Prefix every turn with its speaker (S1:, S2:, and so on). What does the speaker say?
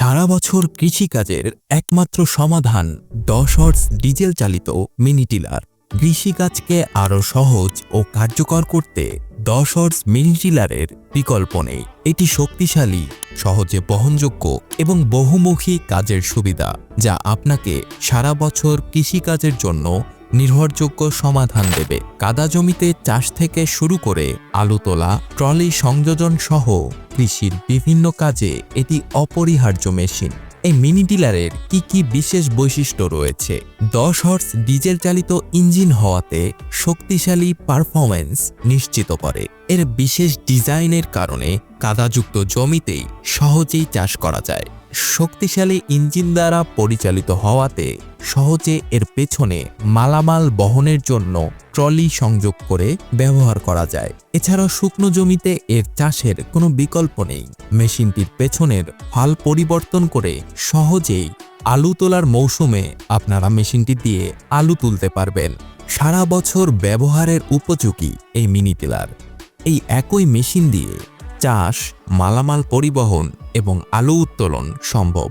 S1: সারা বছর কৃষিকাজের একমাত্র সমাধান 10 হর্স ডিজেল চালিত মিনি টিলার। কৃষিকাজকে আরও সহজ ও কার্যকর করতে 10 হর্স মিনি টিলারের বিকল্প নেই। এটি শক্তিশালী, সহজে বহনযোগ্য এবং বহুমুখী কাজের সুবিধা, যা আপনাকে সারা বছর কৃষিকাজের জন্য নির্ভরযোগ্য সমাধান দেবে। কাদা জমিতে চাষ থেকে শুরু করে আলু তোলা, ট্রলি সংযোজন সহ কৃষির বিভিন্ন কাজে এটি অপরিহার্য মেশিন। এই মিনি টিলারের কি বিশেষ বৈশিষ্ট্য রয়েছে? 10 হর্স ডিজেল চালিত ইঞ্জিন হওয়াতে শক্তিশালী পারফরম্যান্স নিশ্চিত করে। এর বিশেষ ডিজাইনের কারণে কাদাযুক্ত জমিতেই সহজেই চাষ করা যায়। শক্তিশালী ইঞ্জিন দ্বারা পরিচালিত হওয়াতে সহজে এর পেছনে মালামাল বহনের জন্য ট্রলি সংযোগ করে ব্যবহার করা যায়। এছাড়াও শুকনো জমিতে এর চাষের কোনো বিকল্প নেই। মেশিনটির পেছনের ফাল পরিবর্তন করে সহজেই আলু তোলার মৌসুমে আপনারা মেশিনটি দিয়ে আলু তুলতে পারবেন। সারা বছর ব্যবহারের উপযোগী এই মিনি টিলার। এই একই মেশিন দিয়ে চাষ, মালামাল পরিবহন এবং আলু উত্তোলন সম্ভব।